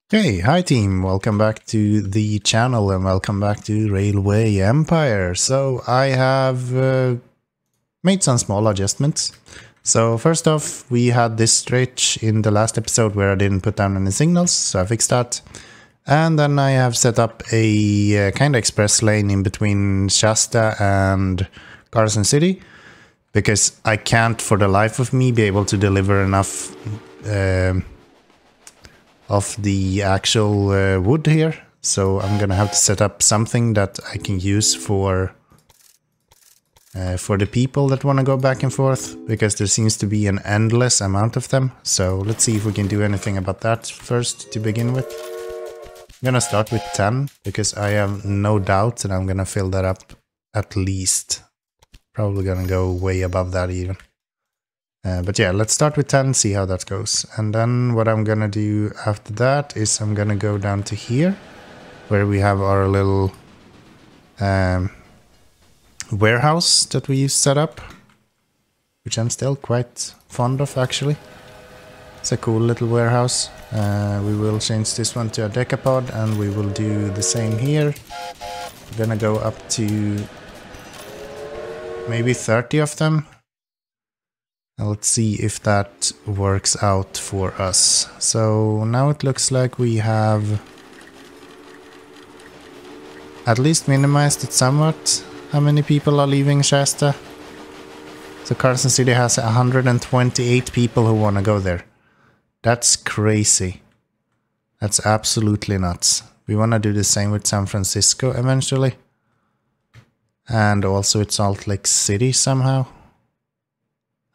Hey, hi team, welcome back to the channel and welcome back to Railway Empire. So I have made some small adjustments. So first off, we had this stretch in the last episode where I didn't put down any signals, so I fixed that. And then I have set up a kind of express lane in between Shasta and Carson City, because I can't for the life of me be able to deliver enough of the actual wood here. So I'm gonna have to set up something that I can use for the people that want to go back and forth, because there seems to be an endless amount of them. So let's see if we can do anything about that first to begin with. I'm gonna start with 10 because I have no doubt that I'm gonna fill that up at least. Probably gonna go way above that even. But yeah, let's start with 10, see how that goes. And then what I'm gonna do after that is I'm gonna go down to here, where we have our little warehouse that we set up, which I'm still quite fond of actually. It's a cool little warehouse. We will change this one to a decapod and we will do the same here. I'm gonna go up to maybe 30 of them. Now let's see if that works out for us. So now it looks like we have at least minimized it somewhat, how many people are leaving Shasta. So Carson City has 128 people who want to go there. That's crazy. That's absolutely nuts. We want to do the same with San Francisco eventually. And also with Salt Lake City somehow.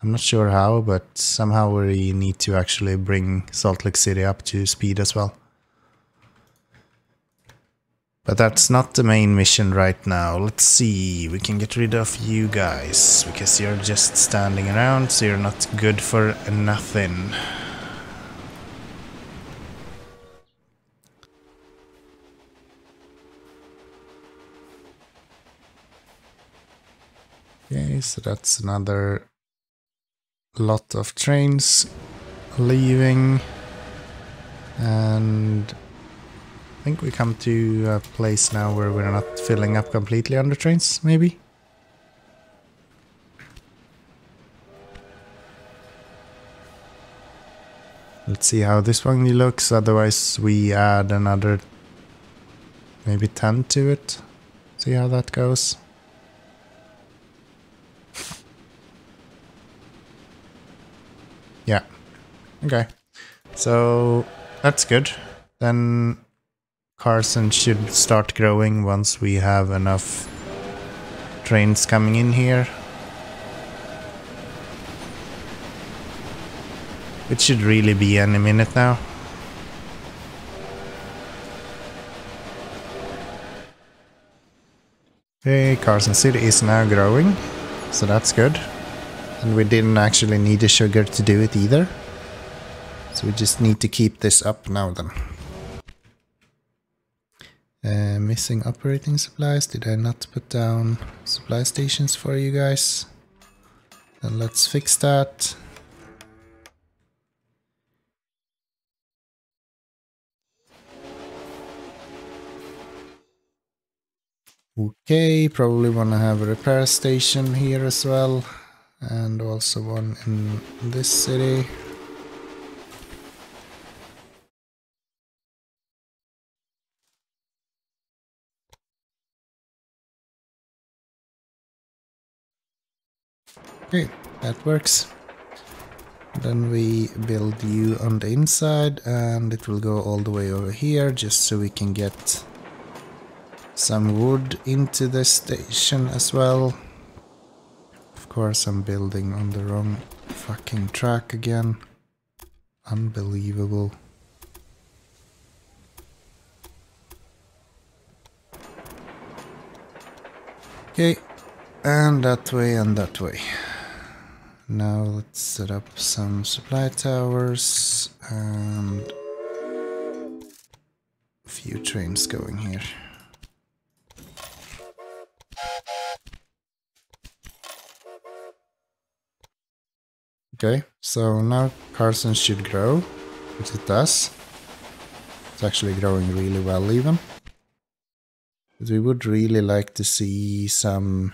I'm not sure how, but somehow we need to actually bring Salt Lake City up to speed as well. But that's not the main mission right now. Let's see, we can get rid of you guys, because you're just standing around, so you're not good for nothing. Okay, so that's another lot of trains leaving, and I think we come to a place now where we're not filling up completely on the trains, maybe? Let's see how this one looks, otherwise we add another maybe 10 to it. See how that goes. Yeah. Okay. So that's good. Then Carson should start growing once we have enough trains coming in here. It should really be any minute now. Okay, Carson City is now growing, so that's good. And we didn't actually need the sugar to do it either. So we just need to keep this up now then. Missing operating supplies. Did I not put down supply stations for you guys? Then let's fix that. Okay, probably wanna have a repair station here as well. And also one in this city. Okay, that works. Then we build you on the inside and it will go all the way over here just so we can get some wood into the station as well. Of course, I'm building on the wrong fucking track again. Unbelievable. Okay, and that way and that way. Now let's set up some supply towers and a few trains going here. Okay, so now Carson should grow, which it does. It's actually growing really well even. But we would really like to see some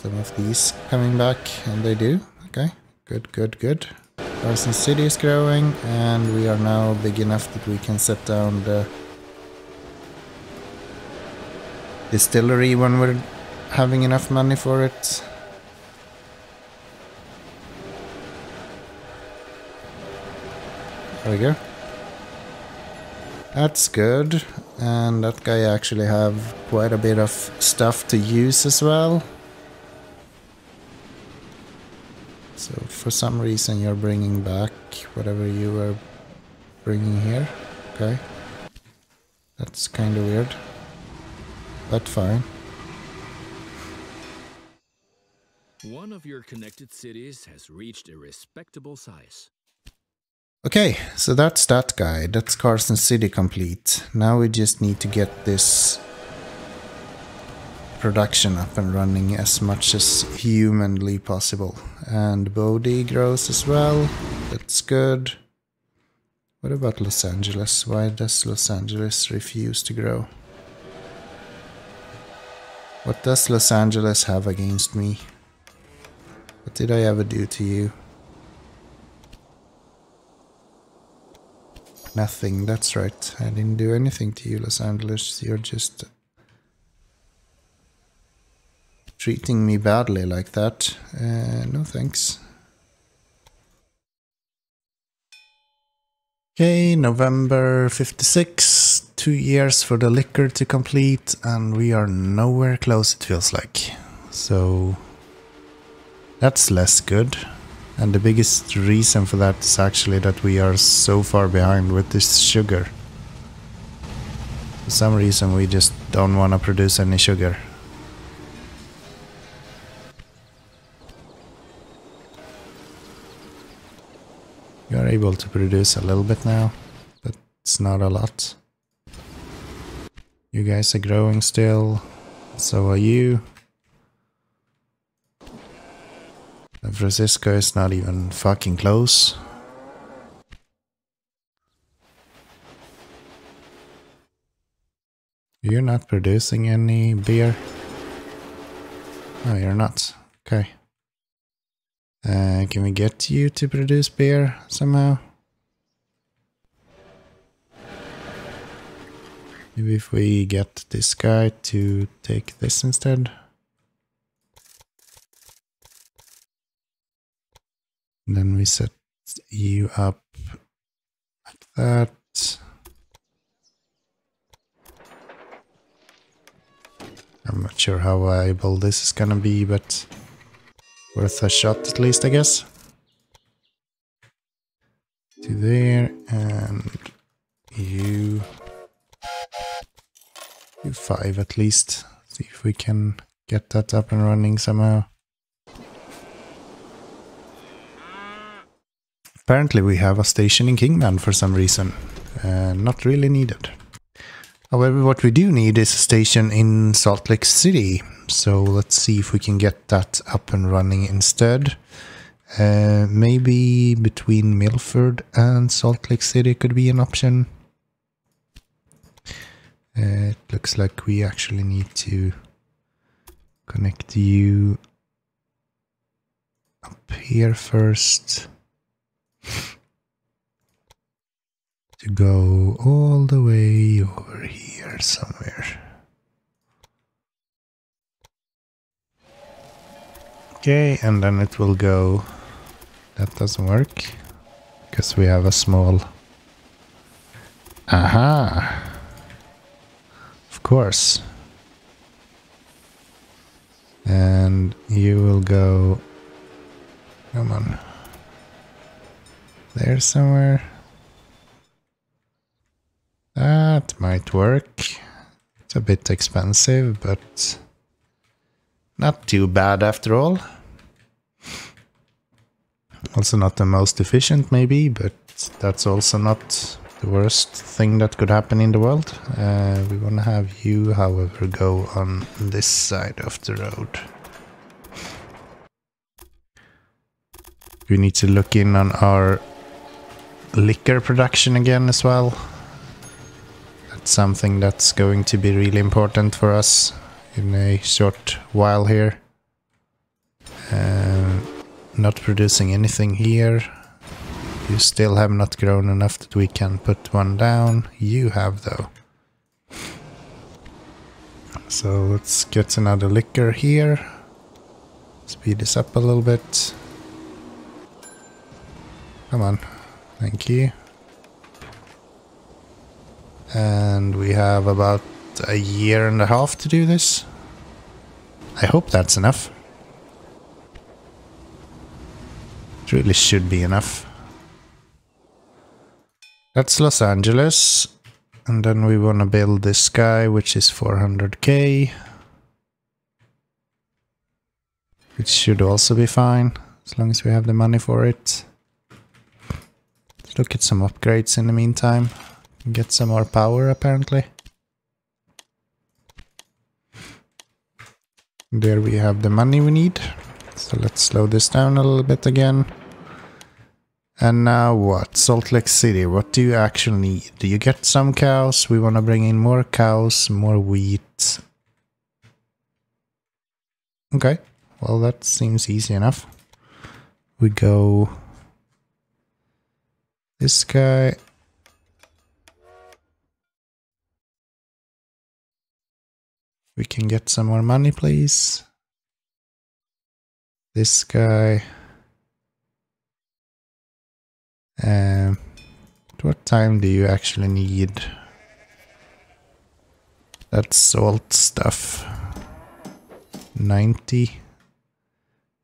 of these coming back, and they do. Okay, good, good, good. Carson City is growing, and we are now big enough that we can set down the distillery when we're having enough money for it. There we go. That's good, and that guy actually have quite a bit of stuff to use as well. So for some reason you're bringing back whatever you were bringing here. Okay. That's kind of weird, but fine. One of your connected cities has reached a respectable size. Okay, so that's that guy. That's Carson City complete. Now we just need to get this production up and running as much as humanly possible. And Bodie grows as well. That's good. What about Los Angeles? Why does Los Angeles refuse to grow? What does Los Angeles have against me? What did I ever do to you? Nothing, that's right. I didn't do anything to you, Los Angeles. You're just treating me badly like that. No thanks. Okay, November 56. 2 years for the liquor to complete, and we are nowhere close, it feels like. So that's less good. And the biggest reason for that is actually that we are so far behind with this sugar. For some reason we just don't want to produce any sugar. You are able to produce a little bit now, but it's not a lot. You guys are growing still, so are you. San Francisco is not even fucking close. You're not producing any beer? No, you're not. Okay. Can we get you to produce beer somehow? Maybe if we get this guy to take this instead. And then we set you up like that. I'm not sure how viable this is gonna be, but worth a shot at least, I guess. To there, and you 5 at least. See if we can get that up and running somehow. Apparently we have a station in Kingman for some reason. Not really needed. However, what we do need is a station in Salt Lake City. So let's see if we can get that up and running instead. Maybe between Milford and Salt Lake City could be an option. It looks like we actually need to connect you up here first. To go all the way over here somewhere. Okay, and then it will go. That doesn't work because we have a small. Aha! Of course. And you will go. Come on. There somewhere. That might work. It's a bit expensive, but not too bad after all. Also not the most efficient maybe, but that's also not the worst thing that could happen in the world. We want to have you, however, go on this side of the road. We need to look in on our liquor production again as well. That's something that's going to be really important for us in a short while here. Not producing anything here. You still have not grown enough that we can put one down. You have though. So let's get another liquor here. Speed this up a little bit. Come on. Thank you. And we have about a year and a half to do this. I hope that's enough. It really should be enough. That's Los Angeles. And then we want to build this guy, which is 400k. Which should also be fine, as long as we have the money for it. Let's look at some upgrades in the meantime. Get some more power, apparently. There we have the money we need. So let's slow this down a little bit again. And now what? Salt Lake City, what do you actually need? Do you get some cows? We want to bring in more cows, more wheat. Okay, well that seems easy enough. We go... this guy. We can get some more money, please. This guy. What time do you actually need that salt stuff? 90.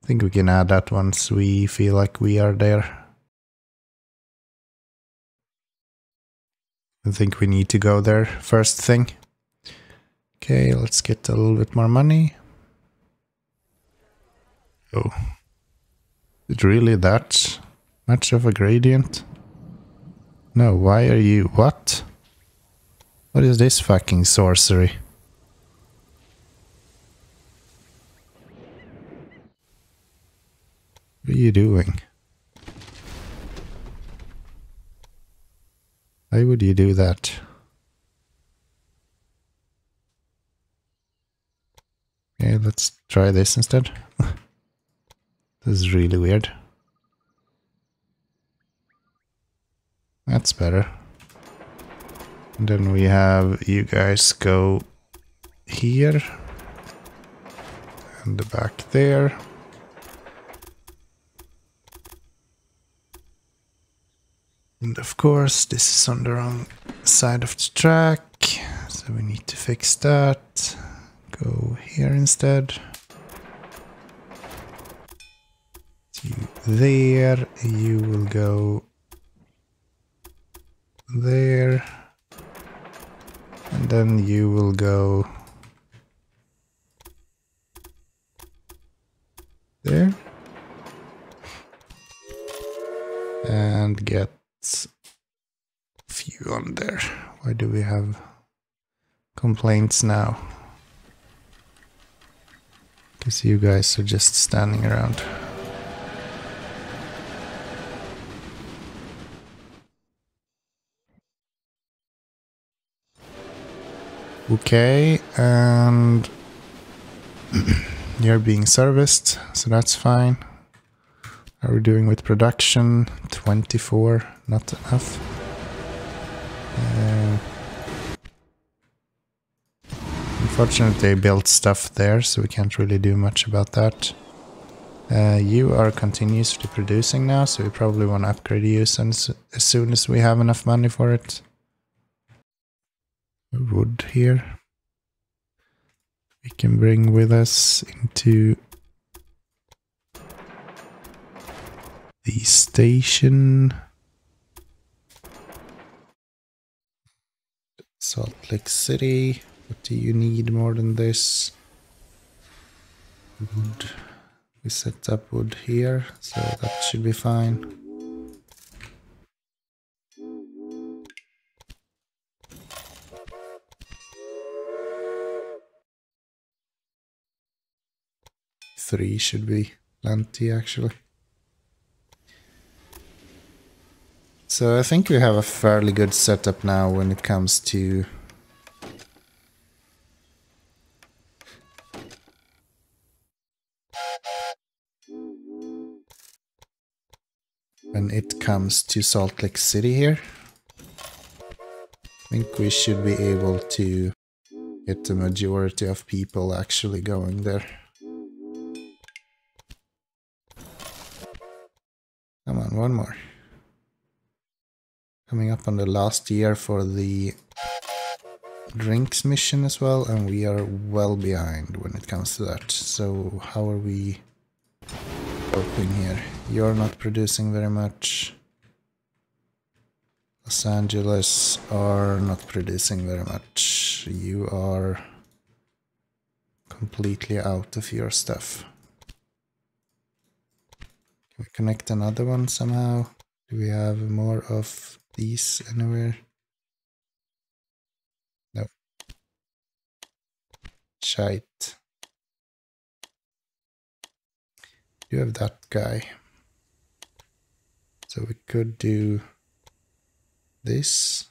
I think we can add that once we feel like we are there. I think we need to go there first thing. Okay, let's get a little bit more money. Oh. Is it really that much of a gradient? No, why are you... what? What is this fucking sorcery? What are you doing? Why would you do that? Okay, let's try this instead. This is really weird. That's better. And then we have you guys go here. And the back there. And of course, this is on the wrong side of the track. So we need to fix that. Go here instead. You there. You will go there. And then you will go there. And get a few on there. Why do we have complaints now? Because you guys are just standing around. Okay, and you're being serviced, so that's fine. How are we doing with production? 24, not enough. Unfortunately, I built stuff there, so we can't really do much about that. You are continuously producing now, so we probably want to upgrade you as soon as we have enough money for it. Wood here. We can bring with us into the station. Salt Lake City. What do you need more than this? Wood. We set up wood here, so that should be fine. Three should be plenty, actually. Let's So I think we have a fairly good setup now when it comes to Salt Lake City here. I think we should be able to get the majority of people actually going there. Come on, one more. Coming up on the last year for the drinks mission as well, and we are well behind when it comes to that. So how are we coping here? You're not producing very much. Los Angeles are not producing very much. You are completely out of your stuff. Can we connect another one somehow? Do we have more of these anywhere? No. Shite. You have that guy. So we could do this.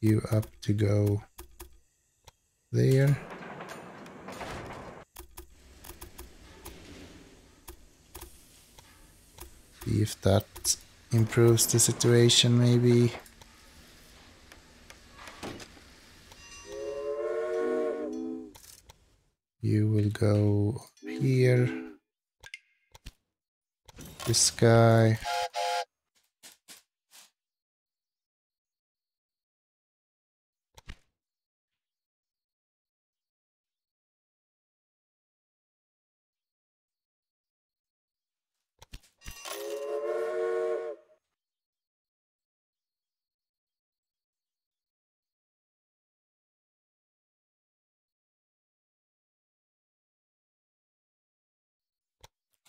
You up to go there. See if that improves the situation maybe. You will go here. This guy.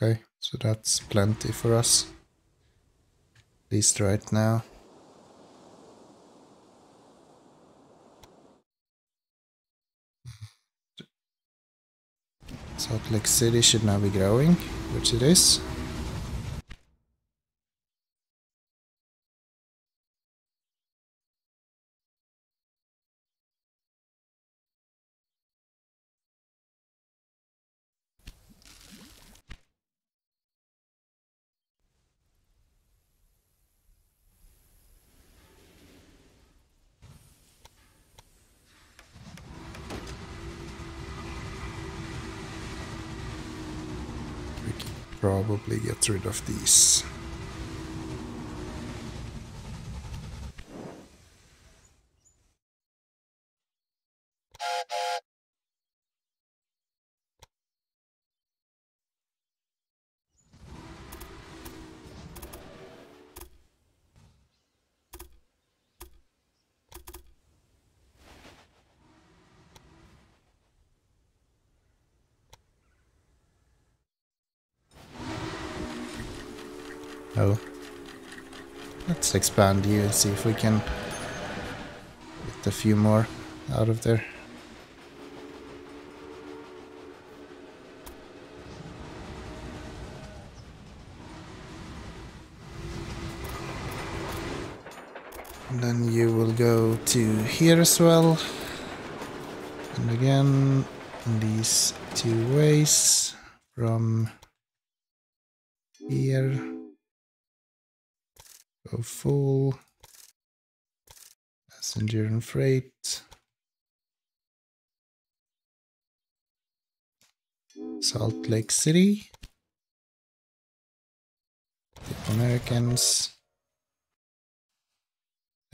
Okay, so that's plenty for us. At least right now. Salt Lake City should now be growing, which it is. We can probably get rid of these. Oh. Let's expand you and see if we can get a few more out of there. And then you will go to here as well. And again, in these two ways from here. Go full. Passenger and freight. Salt Lake City. The Americans.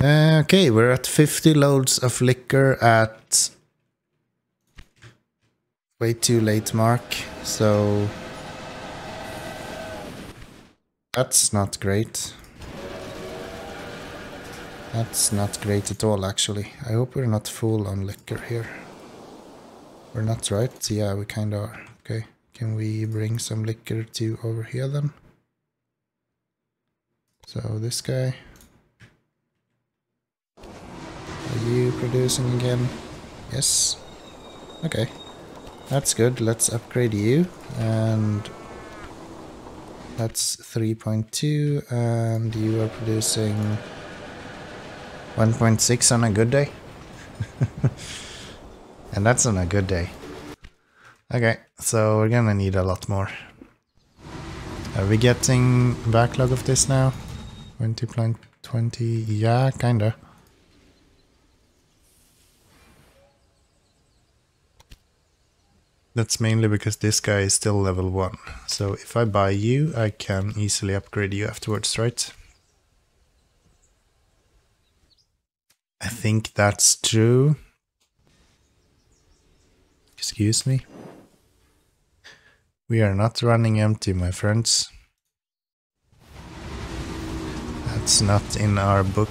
Okay, we're at 50 loads of liquor at way too late mark, so that's not great. That's not great at all, actually. I hope we're not full on liquor here. We're not, right? Yeah, we kinda are. Okay, can we bring some liquor to over here then? So this guy. Are you producing again? Yes. Okay. That's good. Let's upgrade you and That's 3.2, and you are producing 1.6 on a good day. And that's on a good day. Okay, so we're gonna need a lot more. Are we getting backlog of this now? 20.20, yeah, kinda. That's mainly because this guy is still level 1. So if I buy you, I can easily upgrade you afterwards, right? I think that's true. Excuse me. We are not running empty, my friends. That's not in our book.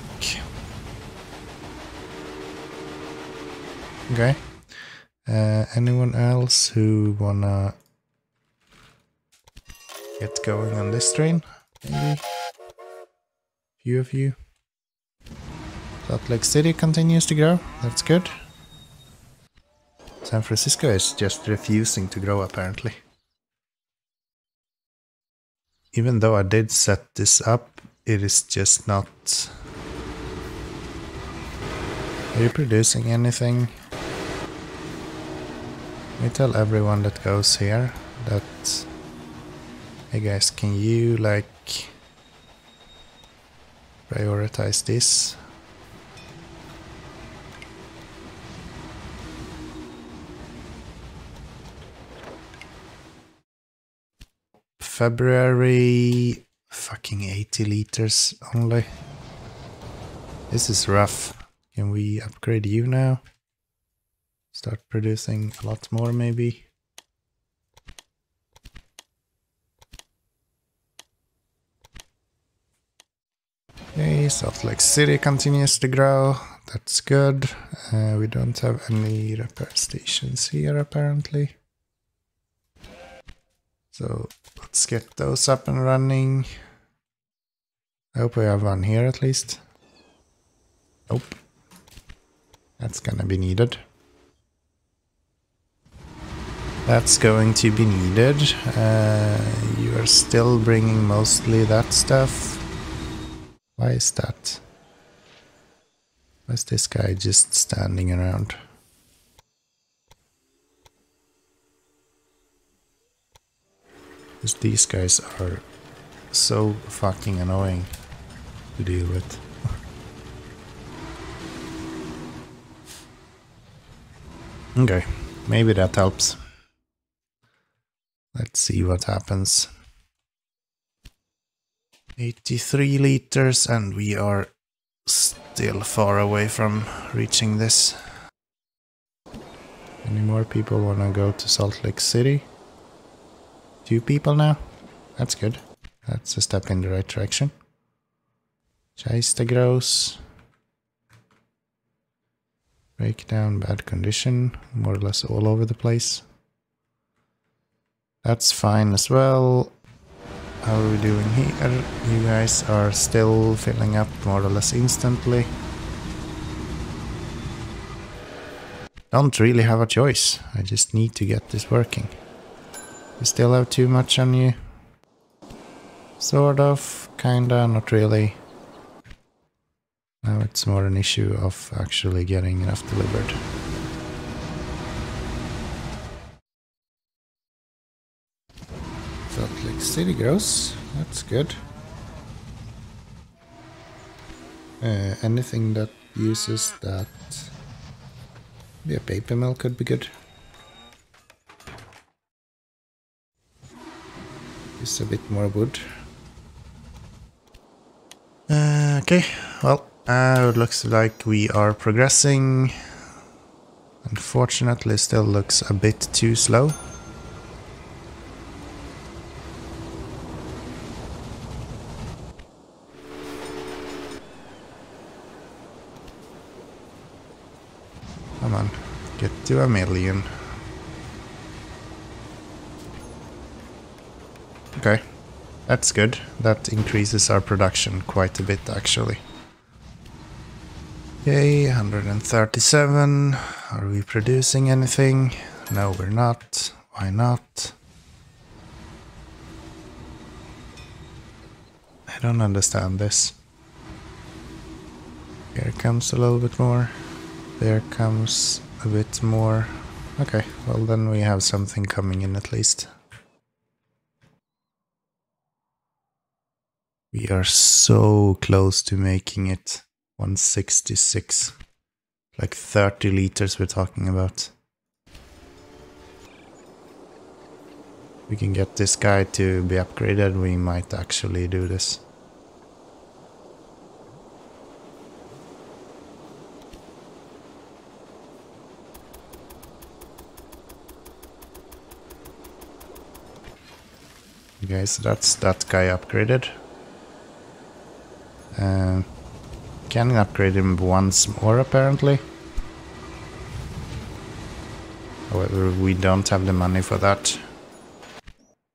Okay. Anyone else who wanna get going on this train? Maybe? Few of you. Salt Lake City continues to grow. That's good. San Francisco is just refusing to grow, apparently. Even though I did set this up, it is just not... Are you producing anything? Let me tell everyone that goes here that... Hey guys, can you like... prioritize this? February... Fucking 80 liters only. This is rough. Can we upgrade you now? Start producing a lot more maybe. Okay, Salt Lake City continues to grow. That's good. We don't have any repair stations here apparently. So let's get those up and running. I hope we have one here at least. Nope. That's gonna be needed. That's going to be needed. You are still bringing mostly that stuff. Why is that? Why is this guy just standing around? Because these guys are so fucking annoying to deal with. Okay, maybe that helps. Let's see what happens. 83 liters and we are still far away from reaching this. Any more people wanna go to Salt Lake City? 2 people now? That's good. That's a step in the right direction. Chista grows. Breakdown, bad condition, more or less all over the place. That's fine as well. How are we doing here? You guys are still filling up more or less instantly. Don't really have a choice. I just need to get this working. You still have too much on you? Sort of, kinda, not really. Now it's more an issue of actually getting enough delivered. Salt Lake City grows, that's good. Anything that uses that... Maybe a paper mill could be good. Use a bit more wood. Okay, well, it looks like we are progressing. Unfortunately, still looks a bit too slow. Come on, get to 1,000,000. Okay, that's good. That increases our production quite a bit actually. Okay, 137. Are we producing anything? No, we're not. Why not? I don't understand this. Here comes a little bit more. There comes a bit more. Okay, well then we have something coming in at least. We are so close to making it. 166. Like 30 liters we're talking about. We can get this guy to be upgraded, we might actually do this. Okay, so that's that guy upgraded. Can upgrade him once more apparently. However, we don't have the money for that.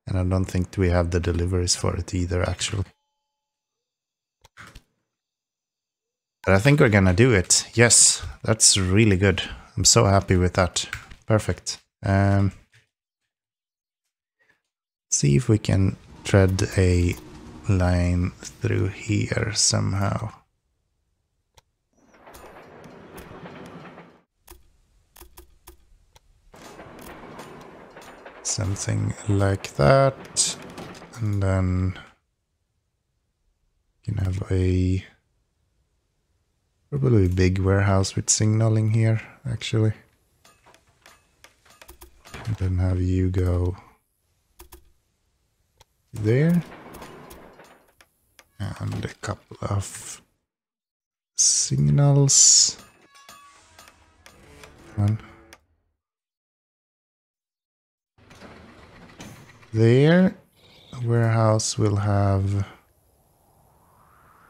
And I don't think we have the deliveries for it either, actually. But I think we're gonna do it. Yes, that's really good. I'm so happy with that. Perfect. See if we can thread a line through here somehow. Something like that. And then you can have a probably a big warehouse with signaling here, actually. And then have you go there. And a couple of signals. One. There. Warehouse will have...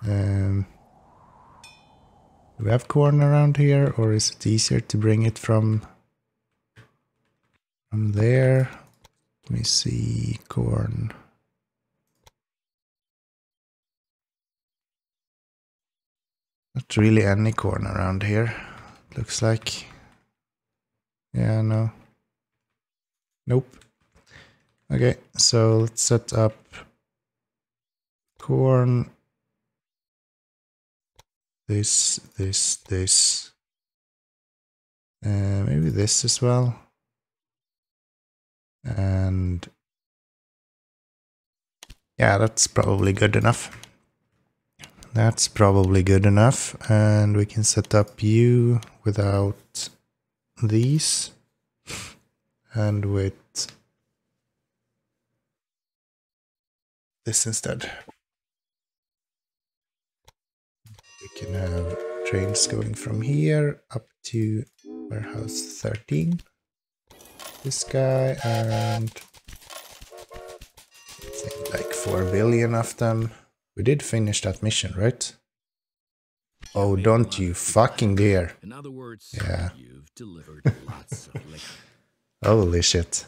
do we have corn around here, or is it easier to bring it from there? Let me see, corn. Not really any corn around here, looks like. Yeah, no. Nope. Okay, so let's set up corn. This. Maybe this as well. And yeah, that's probably good enough. That's probably good enough. And we can set up you without these. And with this instead. We can have trains going from here up to warehouse 13. This guy, and I think like 4 billion of them. We did finish that mission, right? Oh, don't you fucking dare. In other words, yeah. You've delivered lots of liquor. Holy shit.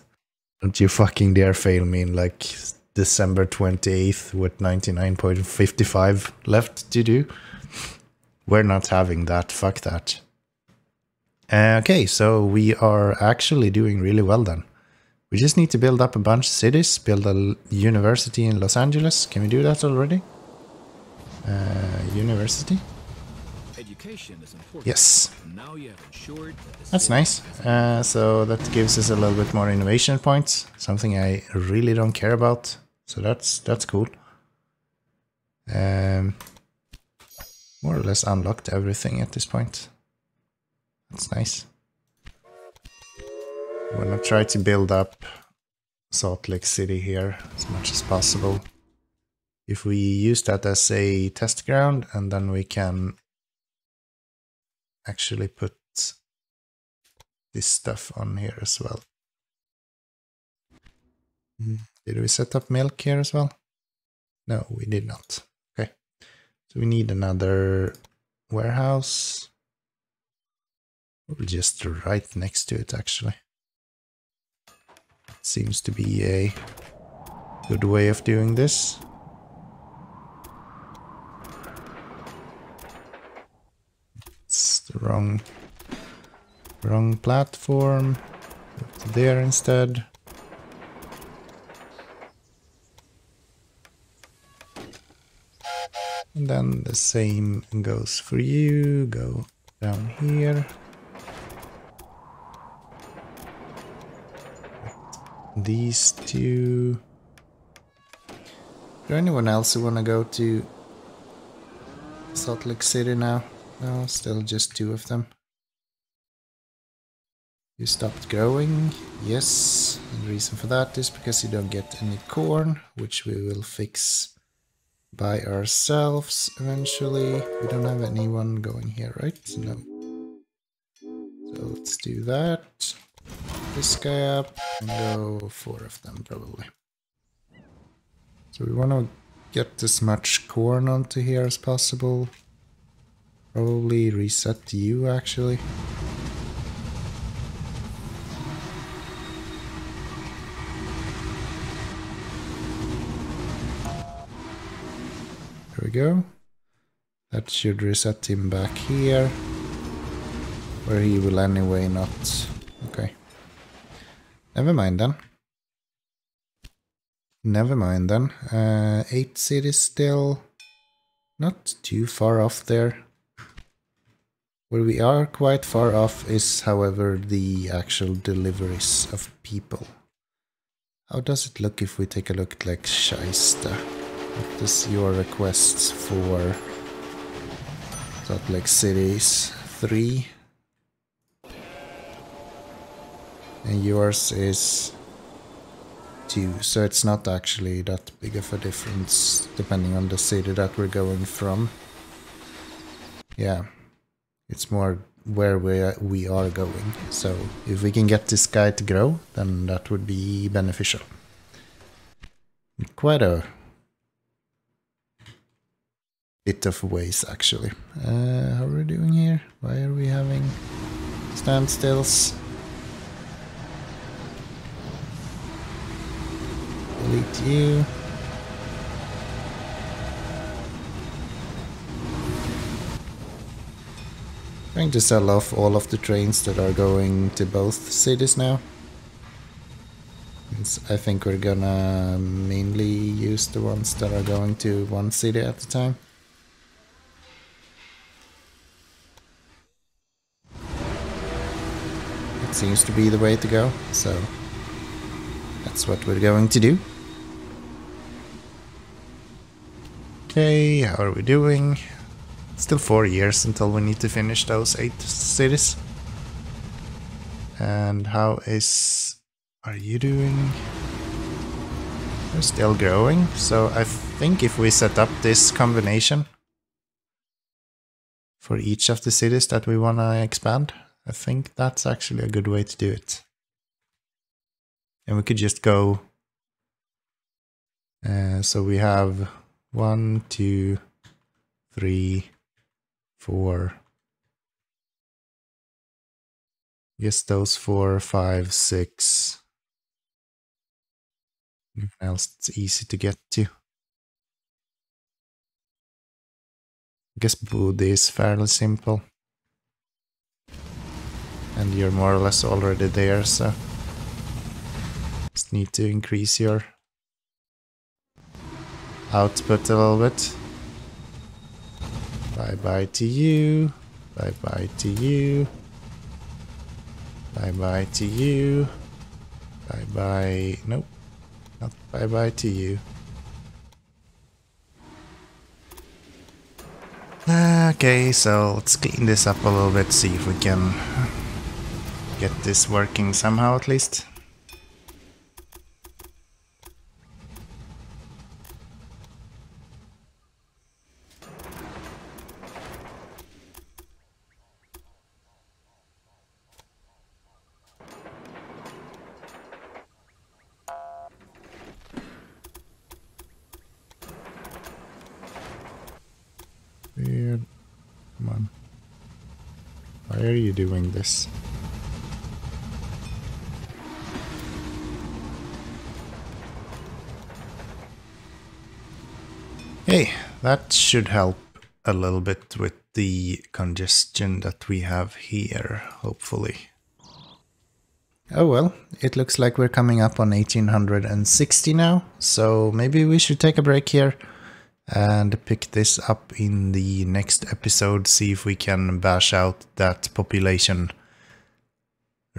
Don't you fucking dare fail me in like December 28th with 99.55 left to do. We're not having that, fuck that. Okay, so we are actually doing really well then. We just need to build up a bunch of cities, build a university in Los Angeles. Can we do that already? University? Education is important. Yes. Now you have ensured that that's nice. So that gives us a little bit more innovation points, something I really don't care about. So that's cool. More or less unlocked everything at this point. That's nice. I'm gonna try to build up Salt Lake City here as much as possible. If we use that as a test ground, and then we can actually put this stuff on here as well. Did we set up milk here as well? No, we did not. Okay. So we need another warehouse. Or just right next to it, actually. Seems to be a good way of doing this. It's the wrong platform. Go to there instead. And then the same goes for you. Go down here. These two. Is there anyone else who wanna go to Salt Lake City now? No, still just two of them. You stopped growing, yes. And the reason for that is because you don't get any corn, which we will fix by ourselves eventually. We don't have anyone going here, right? No. So let's do that. This guy up and go 4 of them probably. So we want to get as much corn onto here as possible. Probably reset you actually. There we go. That should reset him back here. Where he will anyway not... Okay. Never mind then. Never mind then. 8 cities still. Not too far off there. Where we are quite far off is, however, the actual deliveries of people. How does it look if we take a look at like Shaista? What is your requests for Salt Lake Cities? 3. And yours is 2. So it's not actually that big of a difference depending on the city that we're going from. Yeah. It's more where we are going. So if we can get this guy to grow, then that would be beneficial. Quite a bit of ways actually. How are we doing here? Why are we having standstills? Delete you. Trying to sell off all of the trains that are going to both cities now. I think we're gonna mainly use the ones that are going to one city at a time. It seems to be the way to go, so that's what we're going to do. Okay, how are we doing? Still 4 years until we need to finish those 8 cities. And how are you doing? We're still growing, so I think if we set up this combination for each of the cities that we want to expand, I think that's actually a good way to do it. And we could just go, so we have 1, 2, 3, 4. I guess those 4, 5, 6. Anything else it's easy to get to. I guess Budi is fairly simple. And you're more or less already there, so just need to increase your output a little bit. Bye-bye to you. Bye-bye to you. Bye-bye to you. Bye-bye. Nope. Not bye-bye to you. Okay, so let's clean this up a little bit, see if we can get this working somehow at least. Weird. Come on. Why are you doing this? Hey, that should help a little bit with the congestion that we have here, hopefully. Oh well, it looks like we're coming up on 1860 now, so maybe we should take a break here and pick this up in the next episode, see if we can bash out that population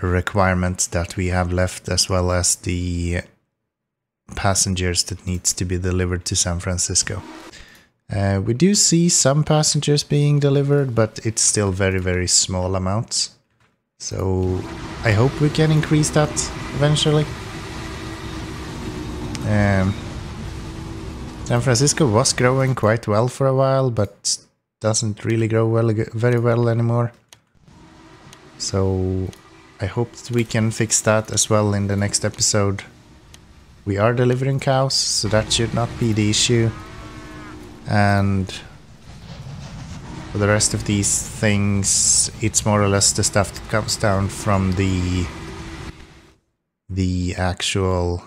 requirement that we have left, as well as the passengers that needs to be delivered to San Francisco. We do see some passengers being delivered, but it's still very, very small amounts. So I hope we can increase that eventually. San Francisco was growing quite well for a while, but doesn't really grow very well anymore. So I hope that we can fix that as well in the next episode. We are delivering cows, so that should not be the issue. And for the rest of these things, it's more or less the stuff that comes down from the actual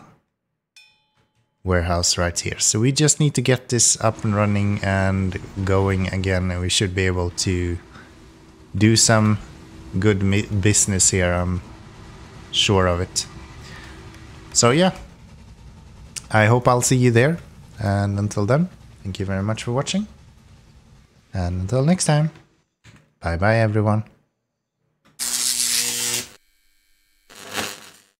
warehouse right here. So we just need to get this up and running and going again, and we should be able to do some good business here, I'm sure of it. So yeah, I hope I'll see you there, and until then, thank you very much for watching, and until next time, bye bye everyone.